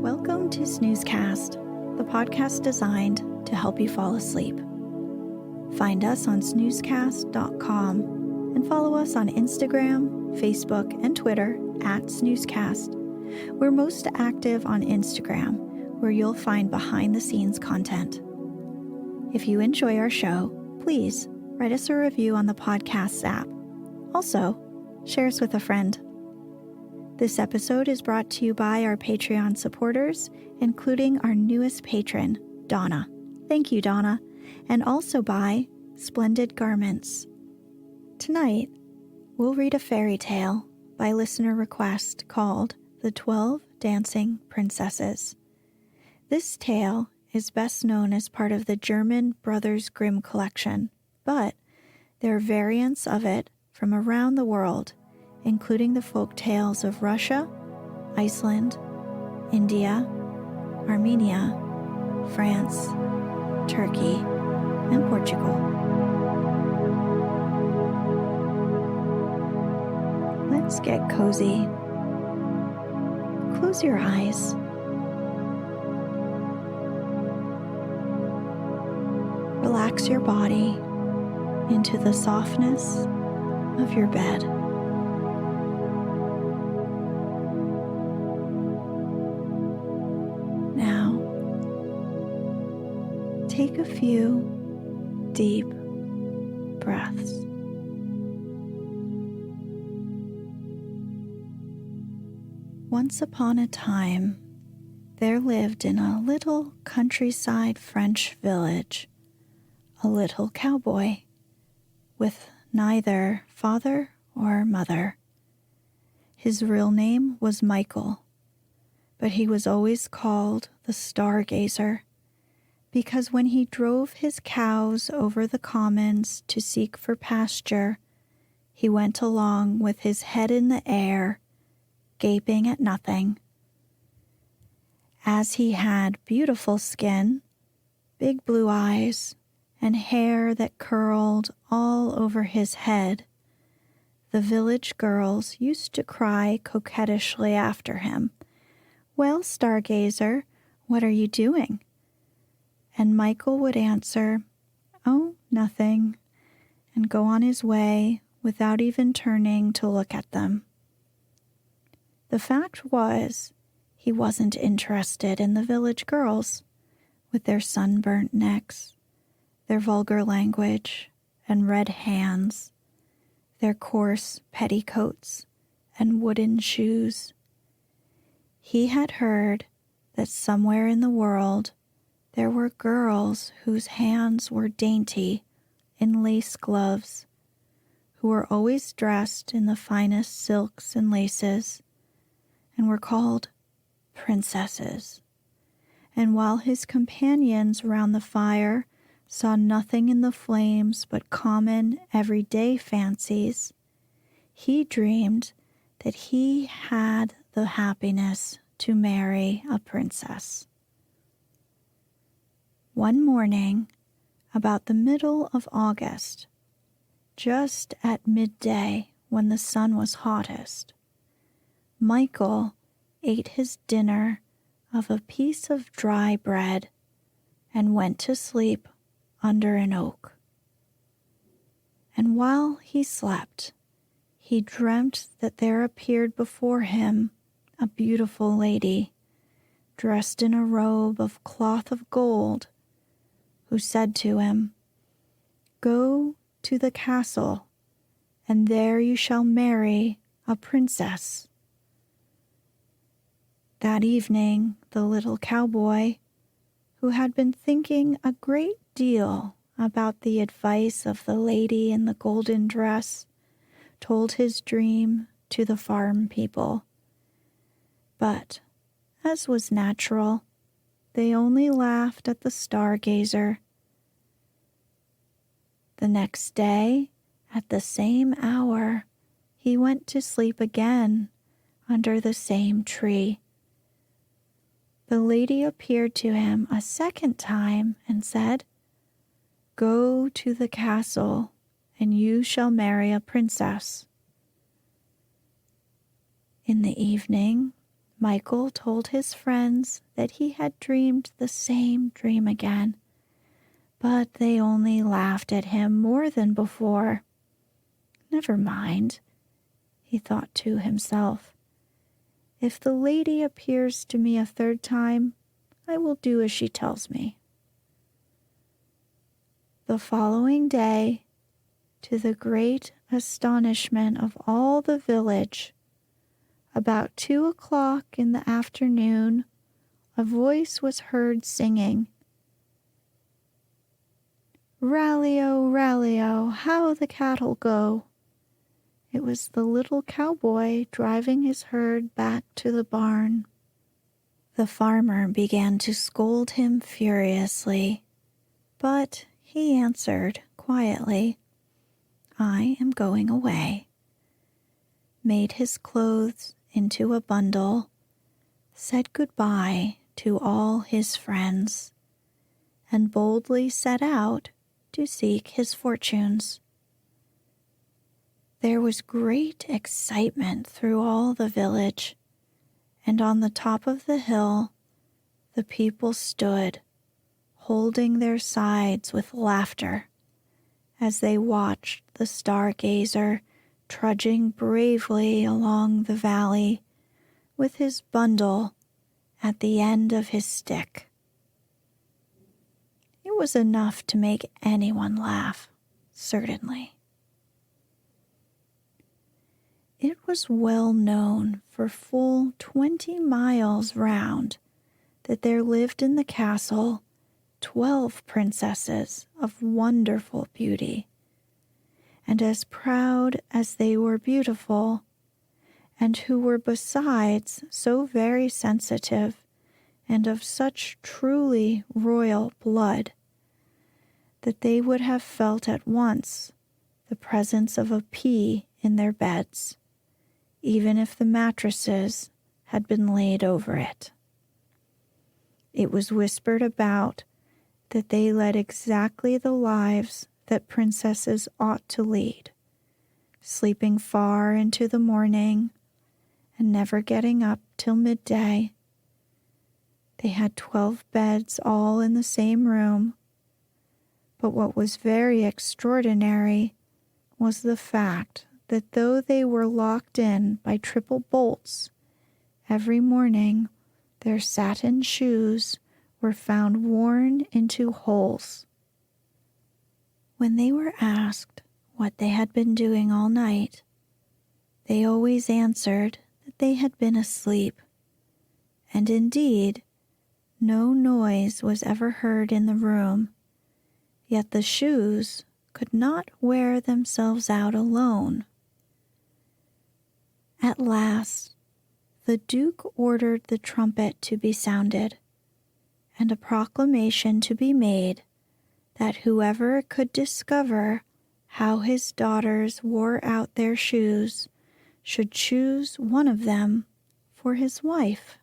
Welcome to Snoozecast, the podcast designed to help you fall asleep. Find us on snoozecast.com and follow us on Instagram, Facebook, and Twitter at Snoozecast. We're most active on Instagram, where you'll find behind-the-scenes content. If you enjoy our show, please write us a review on the podcast app. Also, share us with a friend. This episode is brought to you by our Patreon supporters, including our newest patron, Donna. Thank you, Donna. And also by Splendid Garments. Tonight, we'll read a fairy tale by listener request called The 12 Dancing Princesses. This tale is best known as part of the German Brothers Grimm collection, but there are variants of it from around the world, including the folk tales of Russia, Iceland, India, Armenia, France, Turkey, and Portugal. Let's get cozy. Close your eyes. Relax your body into the softness of your bed. Now, take a few deep breaths. Once upon a time, there lived in a little countryside French village a little cowboy with neither father or mother. His real name was Michael, but he was always called the Stargazer because when he drove his cows over the commons to seek for pasture, he went along with his head in the air, gaping at nothing. As he had beautiful skin, big blue eyes, and hair that curled all over his head, the village girls used to cry coquettishly after him, "Well, Stargazer, what are you doing?" And Michael would answer, "Oh, nothing," and go on his way without even turning to look at them. The fact was, he wasn't interested in the village girls with their sunburnt necks, their vulgar language and red hands, their coarse petticoats and wooden shoes. He had heard that somewhere in the world there were girls whose hands were dainty in lace gloves, who were always dressed in the finest silks and laces, and were called princesses. And while his companions round the fire saw nothing in the flames but common, everyday fancies, he dreamed that he had the happiness to marry a princess. One morning, about the middle of August, just at midday when the sun was hottest, Michael ate his dinner of a piece of dry bread and went to sleep under an oak. And while he slept, he dreamt that there appeared before him a beautiful lady, dressed in a robe of cloth of gold, who said to him, "Go to the castle, and there you shall marry a princess." That evening, the little cowboy, who had been thinking a great deal about the advice of the lady in the golden dress, told his dream to the farm people. But, as was natural, they only laughed at the Stargazer. The next day, at the same hour, he went to sleep again under the same tree. The lady appeared to him a second time and said, "Go to the castle, and you shall marry a princess." In the evening, Michael told his friends that he had dreamed the same dream again, but they only laughed at him more than before. Never mind, he thought to himself. If the lady appears to me a third time, I will do as she tells me. The following day, to the great astonishment of all the village, about 2 o'clock in the afternoon, a voice was heard singing, "Rally-o, rally-o, how the cattle go." It was the little cowboy driving his herd back to the barn. The farmer began to scold him furiously, but he answered quietly, "I am going away," made his clothes into a bundle, said goodbye to all his friends, and boldly set out to seek his fortunes. There was great excitement through all the village, and on the top of the hill the people stood, holding their sides with laughter as they watched the stargazer trudging bravely along the valley with his bundle at the end of his stick. It was enough to make anyone laugh, certainly. It was well known for full 20 miles round that there lived in the castle 12 princesses of wonderful beauty, and as proud as they were beautiful, and who were besides so very sensitive and of such truly royal blood that they would have felt at once the presence of a pea in their beds, even if the mattresses had been laid over it. It was whispered about that they led exactly the lives that princesses ought to lead, sleeping far into the morning and never getting up till midday. They had 12 beds all in the same room, but what was very extraordinary was the fact that though they were locked in by triple bolts, every morning their satin shoes were found worn into holes. When they were asked what they had been doing all night, they always answered that they had been asleep, and indeed, no noise was ever heard in the room, yet the shoes could not wear themselves out alone. At last, the Duke ordered the trumpet to be sounded, and a proclamation to be made that whoever could discover how his daughters wore out their shoes should choose one of them for his wife.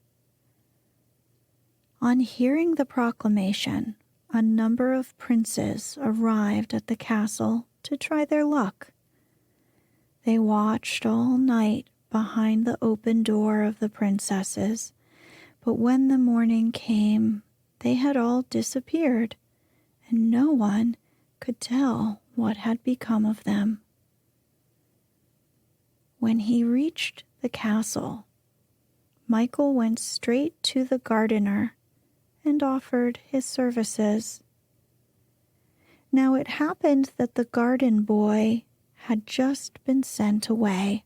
On hearing the proclamation, a number of princes arrived at the castle to try their luck. They watched all night behind the open door of the princesses, but when the morning came, they had all disappeared, and no one could tell what had become of them. When he reached the castle, Michael went straight to the gardener and offered his services. Now it happened that the garden boy had just been sent away,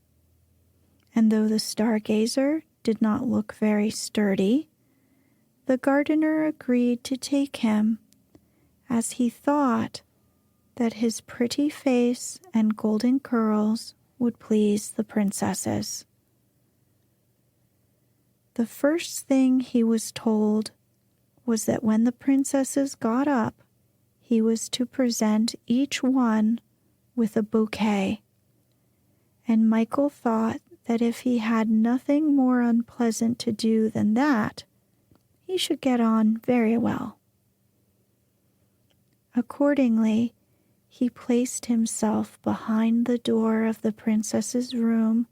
and though the stargazer did not look very sturdy, the gardener agreed to take him, as he thought that his pretty face and golden curls would please the princesses. The first thing he was told was that when the princesses got up, he was to present each one with a bouquet, and Michael thought that if he had nothing more unpleasant to do than that, he should get on very well. Accordingly, he placed himself behind the door of the princess's room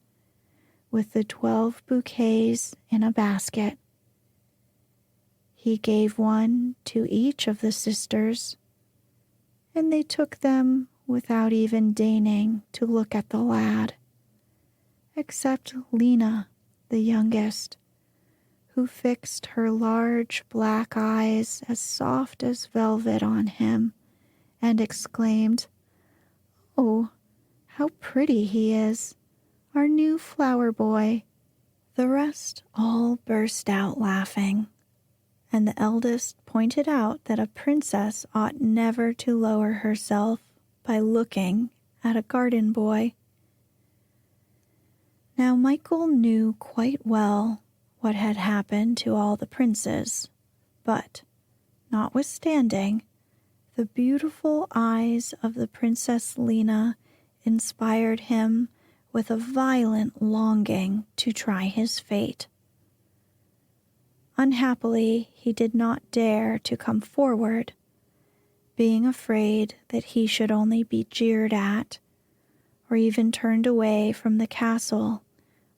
with the 12 bouquets in a basket. He gave one to each of the sisters, and they took them without even deigning to look at the lad, except Lena, the youngest, who fixed her large black eyes as soft as velvet on him and exclaimed, "Oh, how pretty he is, our new flower boy." The rest all burst out laughing, and the eldest pointed out that a princess ought never to lower herself by looking at a garden boy. Now Michael knew quite well what had happened to all the princes, but, notwithstanding, the beautiful eyes of the Princess Lena inspired him with a violent longing to try his fate. Unhappily, he did not dare to come forward, being afraid that he should only be jeered at or even turned away from the castle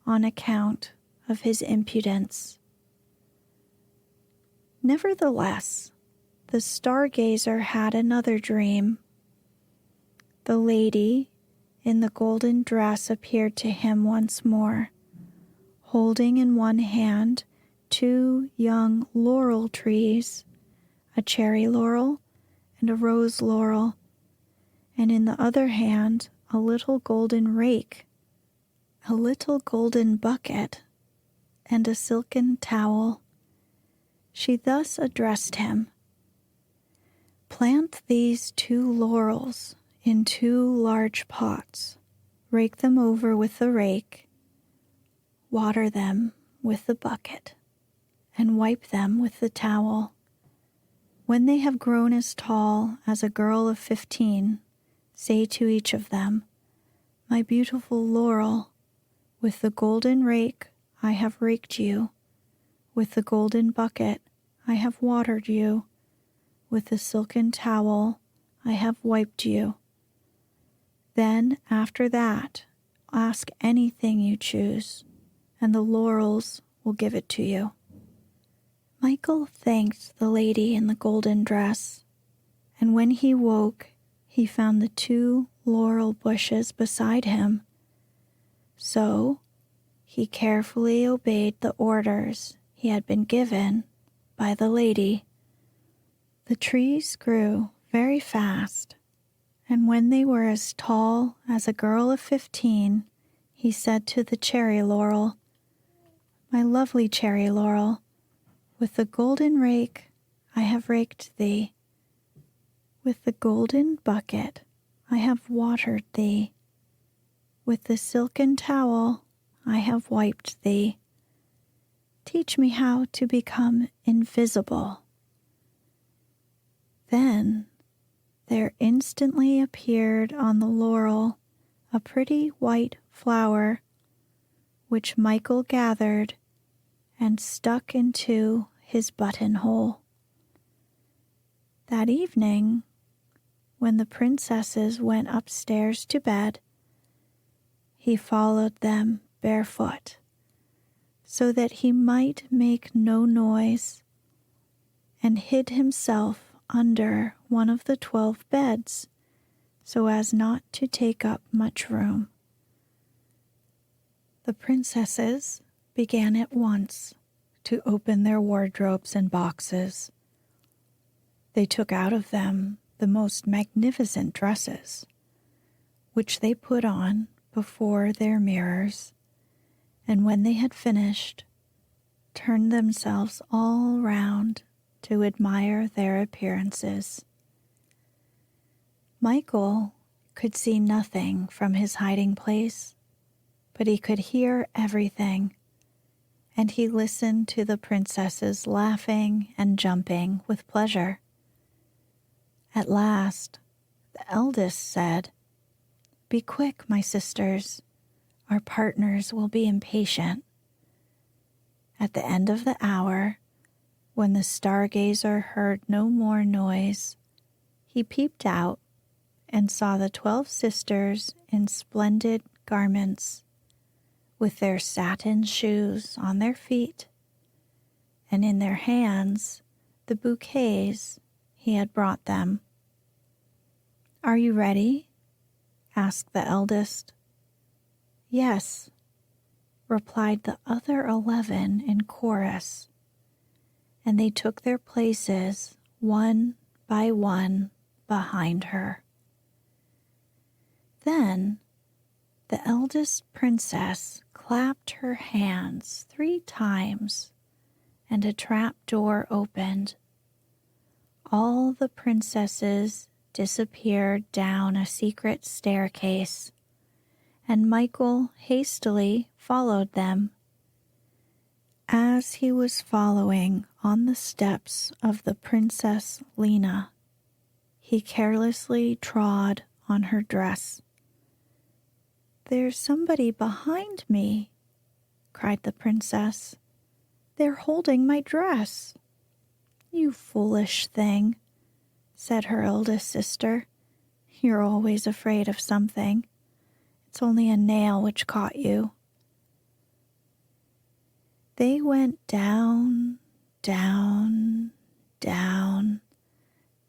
on account of his impudence. Nevertheless, the stargazer had another dream. The lady in the golden dress appeared to him once more, holding in one hand 2 young laurel trees, a cherry laurel and a rose laurel, and in the other hand a little golden rake, a little golden bucket, and a silken towel. She thus addressed him: "Plant these 2 laurels in 2 large pots, rake them over with the rake, water them with the bucket, and wipe them with the towel. When they have grown as tall as a girl of 15, say to each of them, 'My beautiful laurel, with the golden rake I have raked you, with the golden bucket I have watered you, with the silken towel I have wiped you.' Then, after that, ask anything you choose, and the laurels will give it to you." Michael thanked the lady in the golden dress, and when he woke, he found the 2 laurel bushes beside him. So he carefully obeyed the orders he had been given by the lady. The trees grew very fast, and when they were as tall as a girl of 15, he said to the cherry laurel, "My lovely cherry laurel, with the golden rake I have raked thee. With the golden bucket I have watered thee. With the silken towel I have wiped thee. Teach me how to become invisible." Then there instantly appeared on the laurel a pretty white flower, which Michael gathered and stuck into his buttonhole. That evening, when the princesses went upstairs to bed, he followed them barefoot, so that he might make no noise, and hid himself under one of the 12 beds, so as not to take up much room. The princesses began at once to open their wardrobes and boxes. They took out of them the most magnificent dresses, which they put on before their mirrors, and when they had finished, turned themselves all round to admire their appearances. Michael could see nothing from his hiding place, but he could hear everything, and he listened to the princesses laughing and jumping with pleasure. At last, the eldest said, "Be quick, my sisters. Our partners will be impatient." At the end of the hour, when the stargazer heard no more noise, he peeped out and saw the 12 sisters in splendid garments, with their satin shoes on their feet, and in their hands the bouquets he had brought them. "Are you ready?" asked the eldest. "Yes," replied the other 11 in chorus, and they took their places one by one behind her. Then the eldest princess clapped her hands 3 times, and a trap door opened. All the princesses disappeared down a secret staircase, and Michael hastily followed them. As he was following on the steps of the Princess Lena, he carelessly trod on her dress. "There's somebody behind me," cried the princess. "They're holding my dress." "You foolish thing," said her eldest sister. "You're always afraid of something. It's only a nail which caught you." They went down, down, down,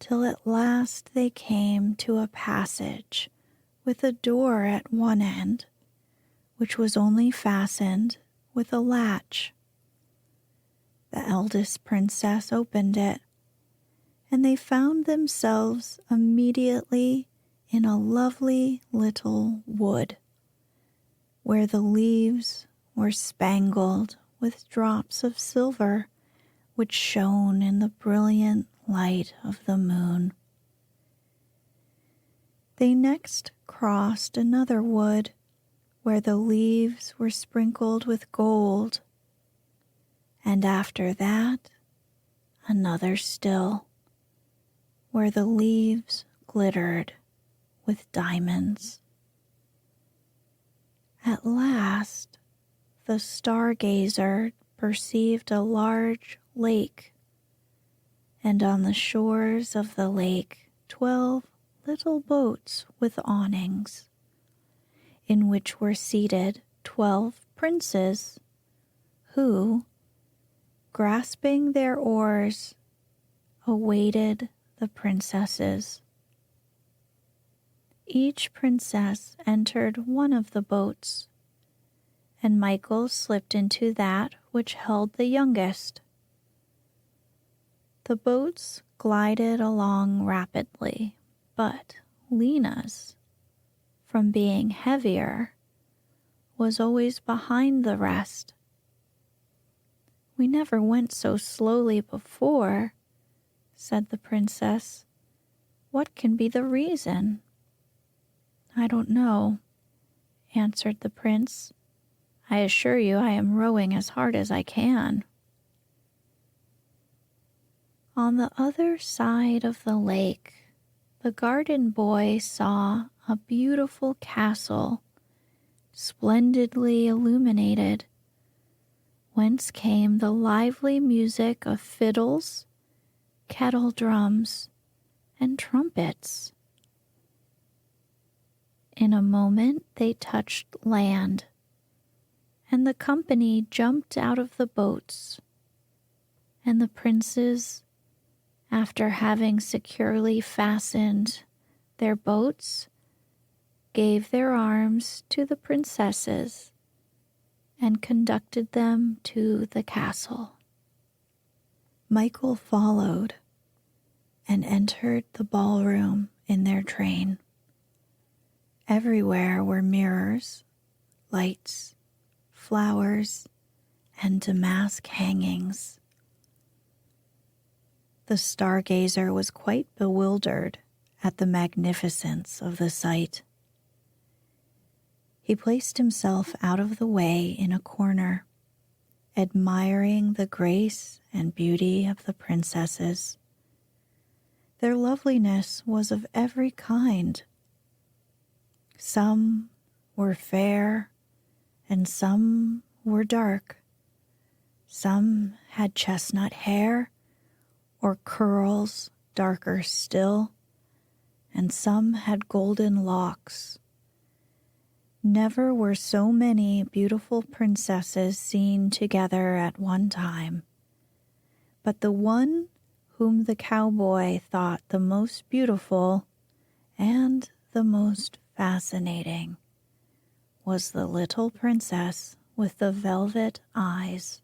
till at last they came to a passage with a door at one end, which was only fastened with a latch. The eldest princess opened it, and they found themselves immediately in a lovely little wood, where the leaves were spangled with drops of silver which shone in the brilliant light of the moon. They next crossed another wood where the leaves were sprinkled with gold, and after that another still, where the leaves glittered with diamonds. At last the stargazer perceived a large lake, and on the shores of the lake 12 little boats with awnings, in which were seated 12 princes, who, grasping their oars, awaited the princesses. Each princess entered one of the boats, and Michael slipped into that which held the youngest. The boats glided along rapidly, but Lena's, from being heavier, was always behind the rest. "We never went so slowly before," said the princess. "What can be the reason?" "I don't know," answered the prince. "I assure you I am rowing as hard as I can." On the other side of the lake, the garden boy saw a beautiful castle, splendidly illuminated, whence came the lively music of fiddles, kettle drums, and trumpets. In a moment they touched land, and the company jumped out of the boats, and the princes, after having securely fastened their boats, gave their arms to the princesses and conducted them to the castle. Michael followed and entered the ballroom in their train. Everywhere were mirrors, lights, flowers, and damask hangings. The stargazer was quite bewildered at the magnificence of the sight. He placed himself out of the way in a corner, admiring the grace and beauty of the princesses. Their loveliness was of every kind. Some were fair, and some were dark. Some had chestnut hair, or curls darker still, and some had golden locks. Never were so many beautiful princesses seen together at one time, but the one whom the cowboy thought the most beautiful and the most fascinating was the little princess with the velvet eyes.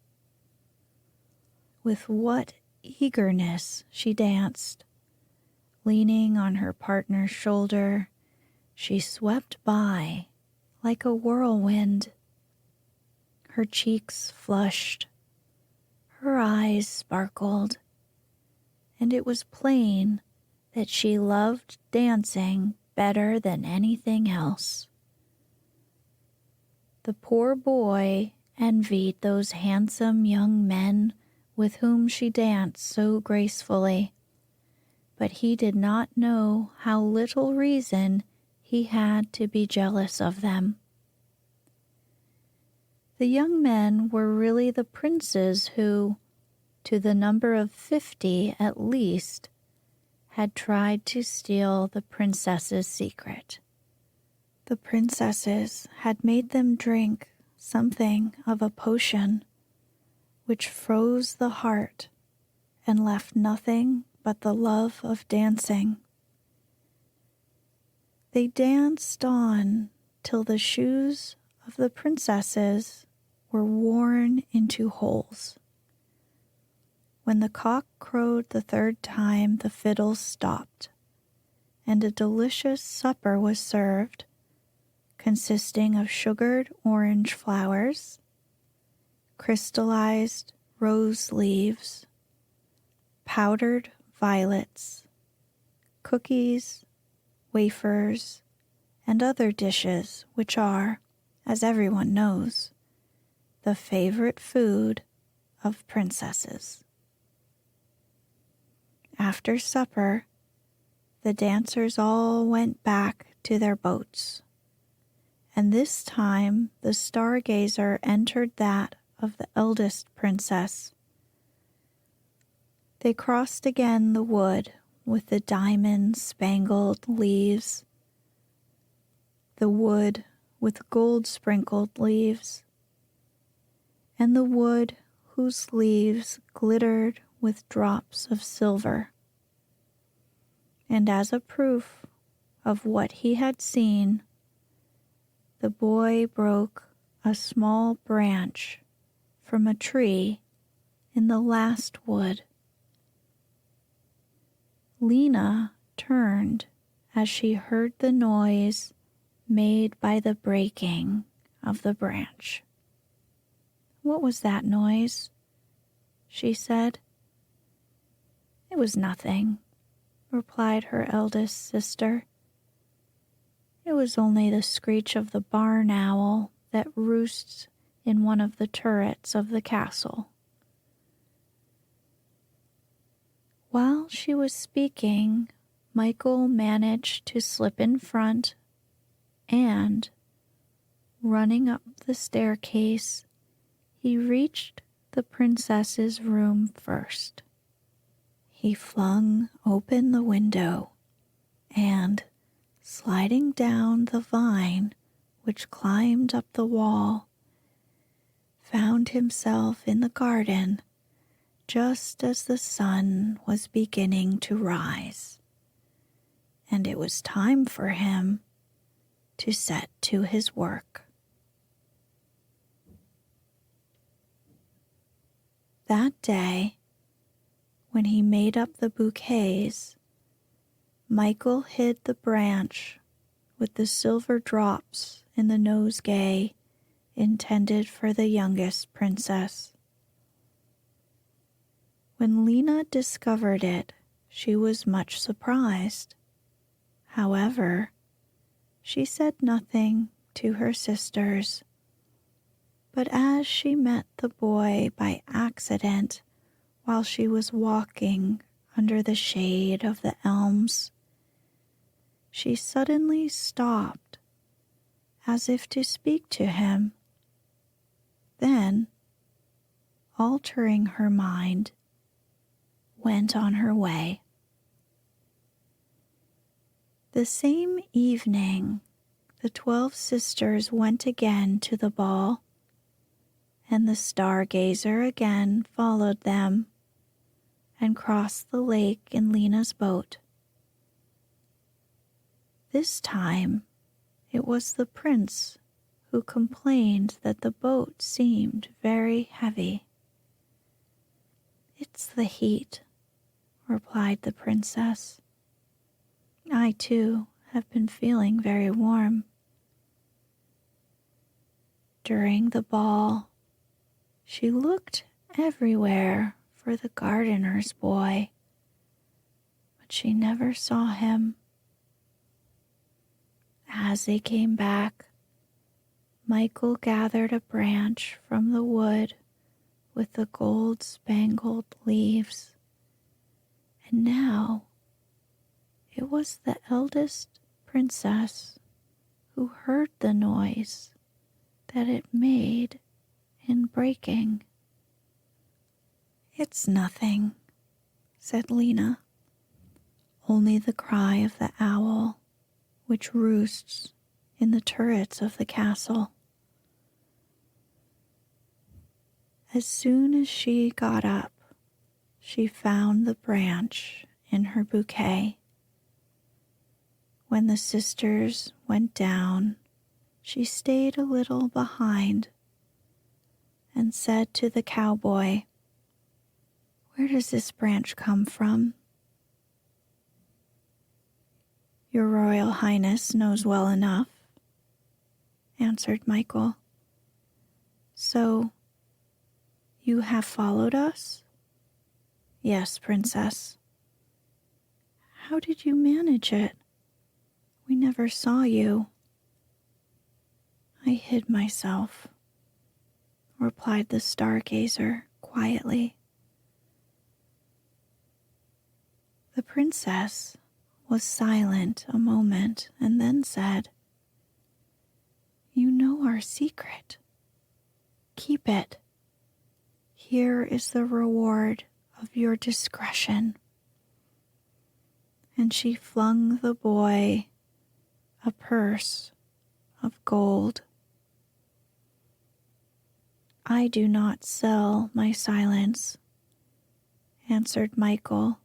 With what eagerness she danced! Leaning on her partner's shoulder, she swept by like a whirlwind. Her cheeks flushed, her eyes sparkled, and it was plain that she loved dancing better than anything else. The poor boy envied those handsome young men with whom she danced so gracefully, but he did not know how little reason he had to be jealous of them. The young men were really the princes who, to the number of 50 at least, had tried to steal the princess's secret. The princesses had made them drink something of a potion which froze the heart and left nothing but the love of dancing. They danced on till the shoes of the princesses were worn into holes. When the cock crowed the third time, the fiddles stopped, and a delicious supper was served, consisting of sugared orange flowers, crystallized rose leaves, powdered violets, cookies, wafers, and other dishes which are, as everyone knows, the favorite food of princesses. After supper, the dancers all went back to their boats, and this time the stargazer entered that of the eldest princess. They crossed again the wood with the diamond-spangled leaves, the wood with gold-sprinkled leaves, and the wood whose leaves glittered with drops of silver. And as a proof of what he had seen, the boy broke a small branch from a tree in the last wood. Lena turned as she heard the noise made by the breaking of the branch. "What was that noise?" she said. "It was nothing," replied her eldest sister. "It was only the screech of the barn owl that roosts in one of the turrets of the castle." While she was speaking, Michael managed to slip in front and, running up the staircase, he reached the princess's room first. He flung open the window and, sliding down the vine which climbed up the wall, found himself in the garden just as the sun was beginning to rise, and it was time for him to set to his work. That day, when he made up the bouquets, Michael hid the branch with the silver drops in the nosegay intended for the youngest princess. When Lena discovered it, she was much surprised. However, she said nothing to her sisters, but as she met the boy by accident while she was walking under the shade of the elms, she suddenly stopped as if to speak to him. Then, altering her mind, went on her way. The same evening, The 12 sisters went again to the ball, and the stargazer again followed them and crossed the lake in Lena's boat. This time it was the prince who complained that the boat seemed very heavy. "It's the heat," replied the princess. "I, too, have been feeling very warm." During the ball, she looked everywhere for the gardener's boy, but she never saw him. As they came back, Michael gathered a branch from the wood with the gold-spangled leaves, and now it was the eldest princess who heard the noise that it made in breaking. "It's nothing," said Lena, "only the cry of the owl which roosts in the turrets of the castle." As soon as she got up, she found the branch in her bouquet. When the sisters went down, she stayed a little behind and said to the cowboy, "Where does this branch come from?" "Your Royal Highness knows well enough," answered Michael. "So you have followed us?" "Yes, Princess." "How did you manage it? We never saw you." "I hid myself," replied the stargazer quietly. The princess was silent a moment and then said, "You know our secret. Keep it. Here is the reward of your discretion." And she flung the boy a purse of gold. "I do not sell my silence," answered Michael,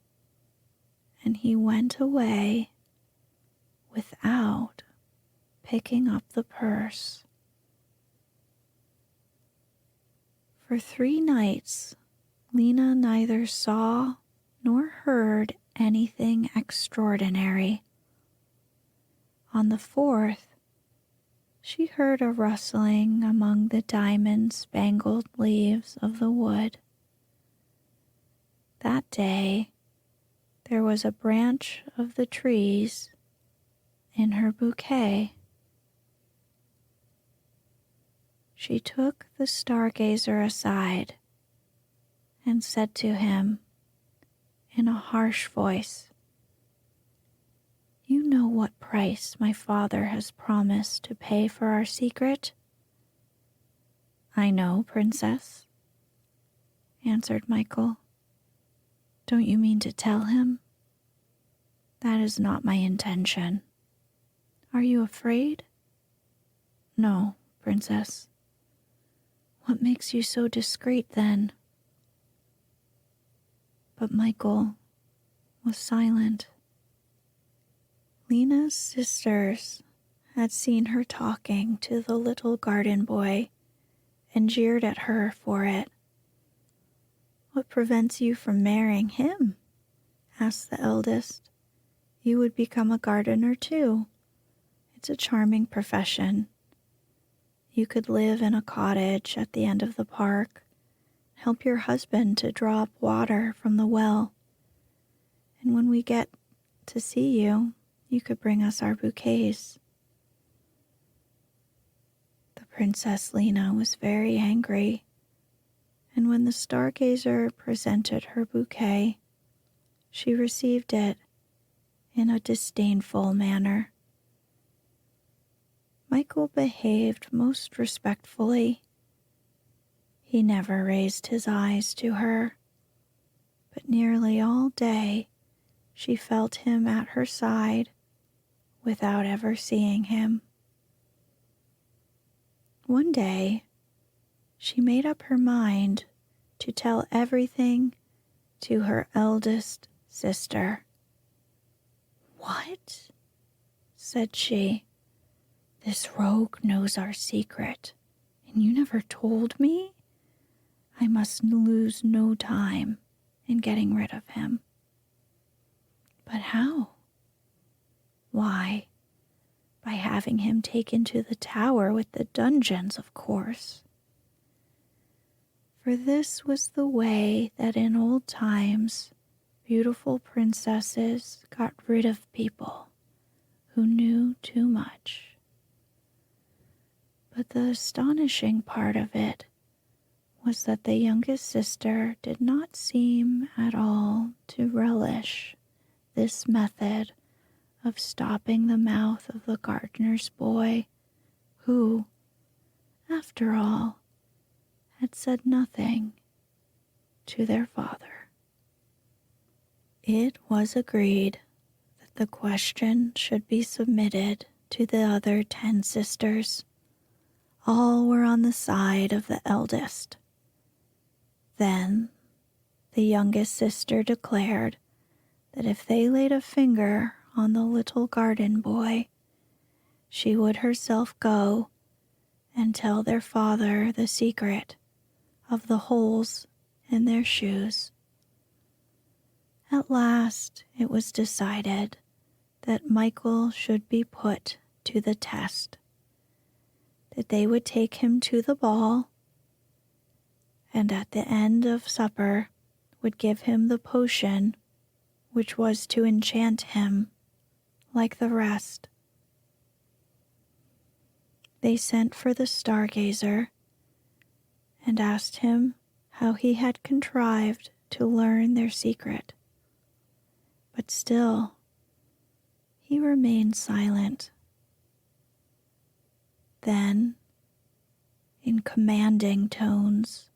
and he went away without picking up the purse. For 3 nights, Lena neither saw nor heard anything extraordinary. On the 4th, she heard a rustling among the diamond-spangled leaves of the wood. That day, there was a branch of the trees in her bouquet. She took the stargazer aside and said to him in a harsh voice, "You know what price my father has promised to pay for our secret?" "I know, Princess," answered Michael. "Don't you mean to tell him?" "That is not my intention." "Are you afraid?" "No, Princess." "What makes you so discreet, then?" But Michael was silent. Lena's sisters had seen her talking to the little garden boy and jeered at her for it. "What prevents you from marrying him?" asked the eldest. "You would become a gardener too. It's a charming profession. You could live in a cottage at the end of the park, help your husband to draw up water from the well, and when we get to see you, you could bring us our bouquets." The Princess Lena was very angry, and when the stargazer presented her bouquet, she received it in a disdainful manner. Michael behaved most respectfully. He never raised his eyes to her, but nearly all day she felt him at her side without ever seeing him. One day, she made up her mind to tell everything to her eldest sister. "What?" said she. "This rogue knows our secret, and you never told me? I must lose no time in getting rid of him." "But how?" "Why, by having him taken to the tower with the dungeons, of course." For this was the way that in old times beautiful princesses got rid of people who knew too much. But the astonishing part of it was that the youngest sister did not seem at all to relish this method of stopping the mouth of the gardener's boy, who, after all, had said nothing to their father. It was agreed that the question should be submitted to the other 10 sisters. All were on the side of the eldest. Then the youngest sister declared that if they laid a finger on the little garden boy, she would herself go and tell their father the secret of the holes in their shoes. At last it was decided that Michael should be put to the test, that they would take him to the ball, and at the end of supper would give him the potion which was to enchant him like the rest. They sent for the stargazer and asked him how he had contrived to learn their secret. But still, he remained silent. Then, in commanding tones,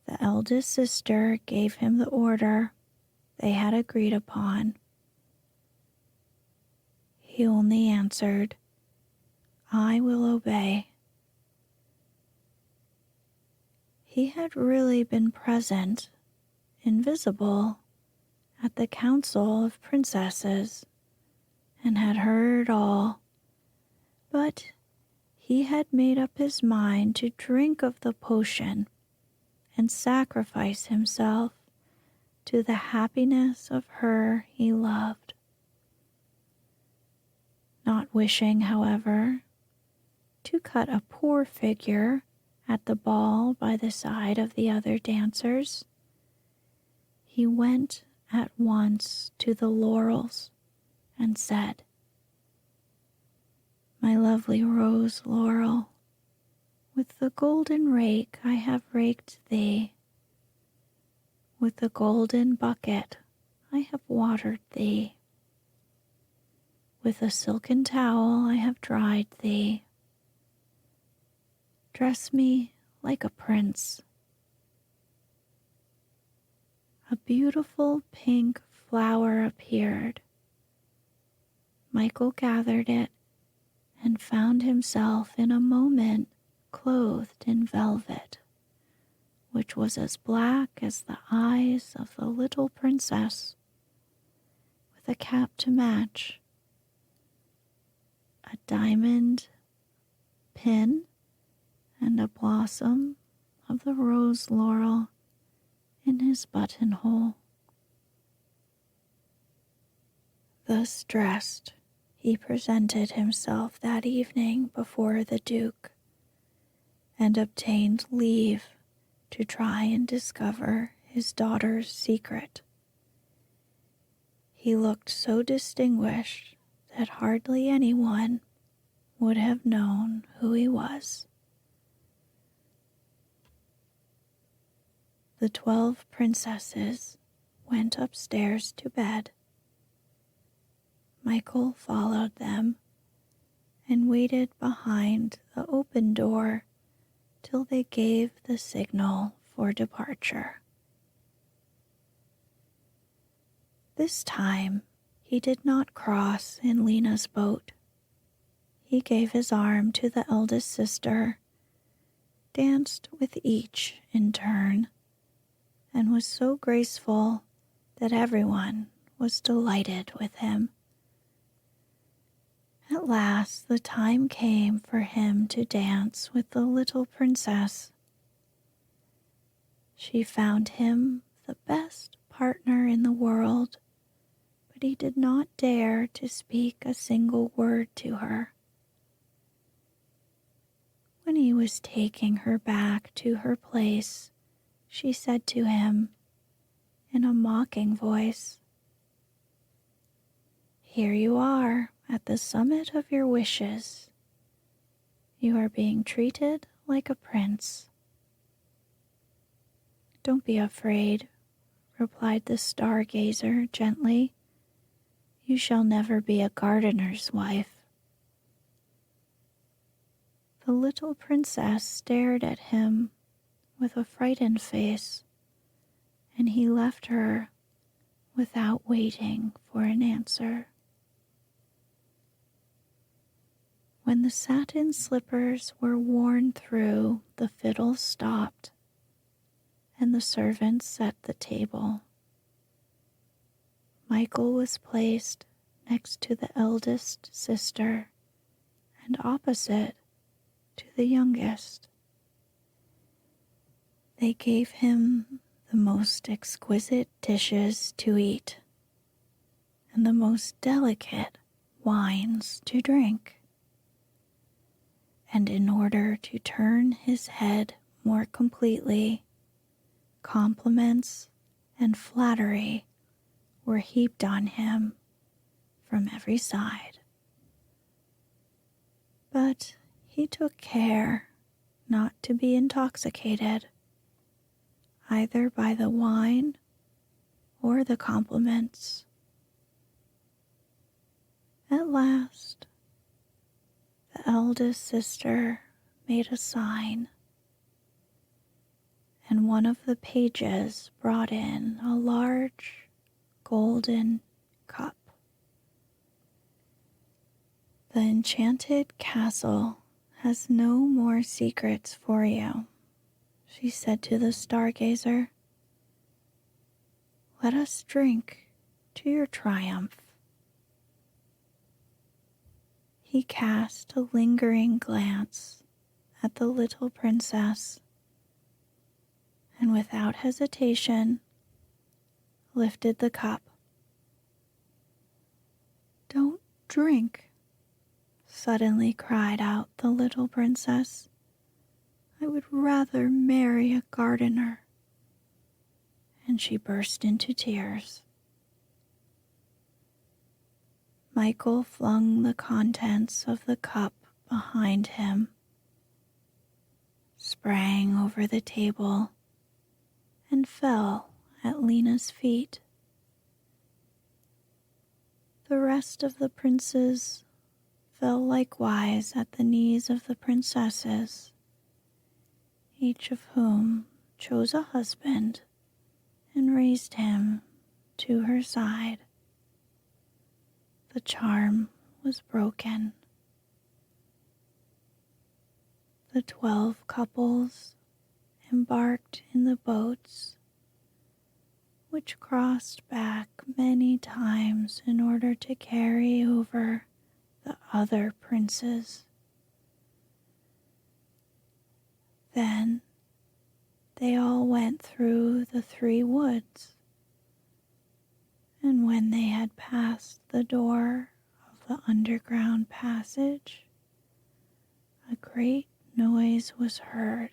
the eldest sister gave him the order they had agreed upon. He only answered, "I will obey." He had really been present, invisible, at the council of princesses, and had heard all, but he had made up his mind to drink of the potion and sacrifice himself to the happiness of her he loved. Not wishing, however, to cut a poor figure at the ball by the side of the other dancers, he went at once to the laurels and said, "My lovely rose laurel, with the golden rake I have raked thee. With the golden bucket I have watered thee. With a silken towel I have dried thee. Dress me like a prince." A beautiful pink flower appeared. Michael gathered it and found himself in a moment clothed in velvet, which was as black as the eyes of the little princess, with a cap to match, a diamond pin, and a blossom of the rose laurel in his buttonhole. Thus dressed, he presented himself that evening before the Duke, and obtained leave to try and discover his daughter's secret. He looked so distinguished that hardly anyone would have known who he was. The 12 princesses went upstairs to bed. Michael followed them and waited behind the open door till they gave the signal for departure. This time he did not cross in Lena's boat. He gave his arm to the eldest sister danced with each in turn, and was so graceful that everyone was delighted with him. At last the time came for him to dance with the little princess. She found him the best partner in the world, but he did not dare to speak a single word to her. When he was taking her back to her place, she said to him in a mocking voice, "Here you are at the summit of your wishes. You are being treated like a prince." "Don't be afraid," replied the stargazer gently. "You shall never be a gardener's wife." The little princess stared at him with a frightened face, and he left her without waiting for an answer. When the satin slippers were worn through, the fiddle stopped, and the servants set the table. Michael was placed next to the eldest sister and opposite to the youngest. They gave him the most exquisite dishes to eat and the most delicate wines to drink. And in order to turn his head more completely, compliments and flattery were heaped on him from every side. But he took care not to be intoxicated, either by the wine or the compliments. At last, the eldest sister made a sign, and one of the pages brought in a large golden cup. "The enchanted castle has no more secrets for you," she said to the stargazer. "Let us drink to your triumph." He cast a lingering glance at the little princess, and without hesitation lifted the cup. "Don't drink," suddenly cried out the little princess. "I would rather marry a gardener." And she burst into tears. Michael flung the contents of the cup behind him, sprang over the table, and fell at Lena's feet. The rest of the princes fell likewise at the knees of the princesses, each of whom chose a husband and raised him to her side. The charm was broken. The 12 couples embarked in the boats, which crossed back many times in order to carry over the other princes. Then they all went through the 3 woods, and when they had passed the door of the underground passage, a great noise was heard,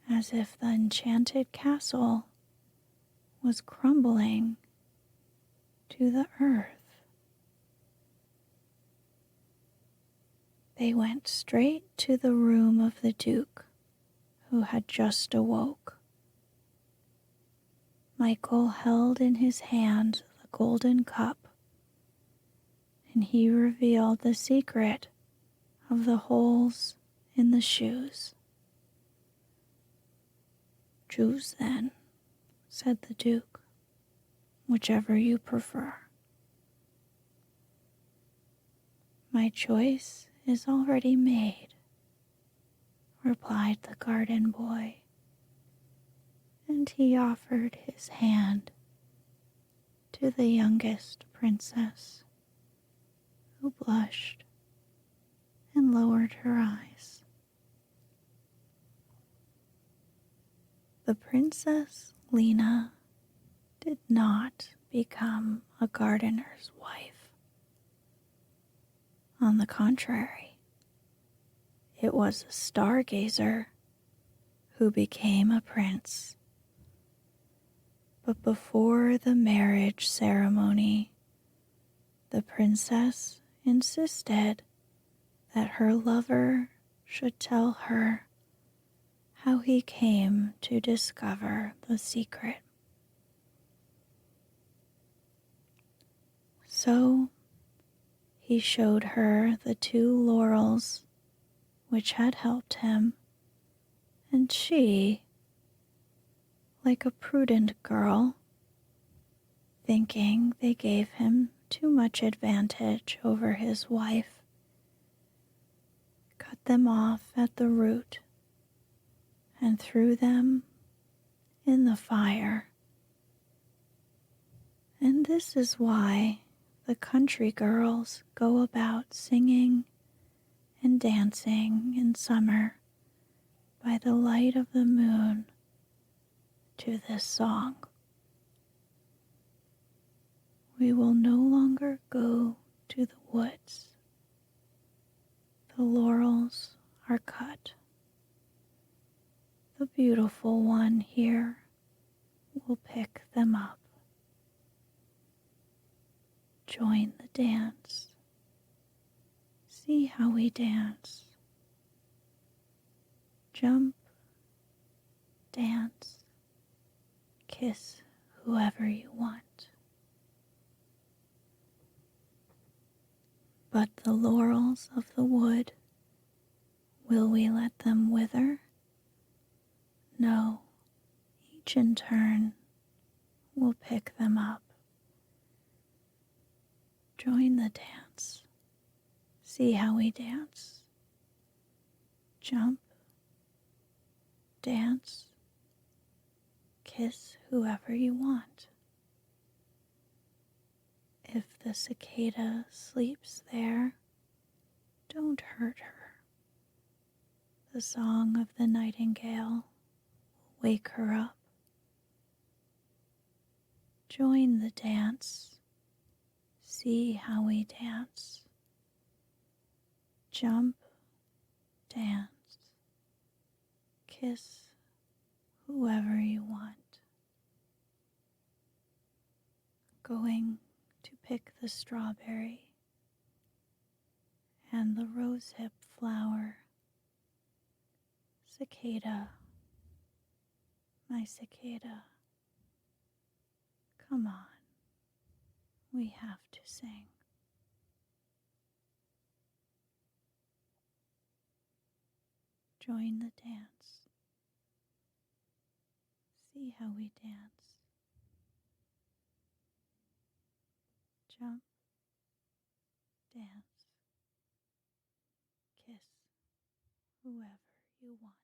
as if the enchanted castle was crumbling to the earth. They went straight to the room of the Duke, who had just awoke. Michael held in his hand the golden cup, and he revealed the secret of the holes in the shoes. "Choose then," said the Duke, "whichever you prefer." "My choice is already made," replied the garden boy, and he offered his hand to the youngest princess, who blushed and lowered her eyes. The Princess Lena did not become a gardener's wife. On the contrary, it was a stargazer who became a prince. But before the marriage ceremony, the princess insisted that her lover should tell her how he came to discover the secret. So he showed her the 2 laurels which had helped him, and she, like a prudent girl, thinking they gave him too much advantage over his wife, cut them off at the root and threw them in the fire. And this is why the country girls go about singing and dancing in summer by the light of the moon to this song. We will no longer go to the woods. The laurels are cut. The beautiful one here will pick them up. Join the dance. See how we dance. Jump, dance, kiss whoever you want. But the laurels of the wood, will we let them wither? No, each in turn will pick them up. Join the dance. See how we dance. Jump, dance, kiss whoever you want. If the cicada sleeps there, don't hurt her. The song of the nightingale will wake her up. Join the dance. See how we dance. Jump, dance, kiss whoever you want. Going to pick the strawberry and the rosehip flower. Cicada, my cicada, come on, we have to sing. Join the dance. See how we dance. Jump, dance, kiss whoever you want.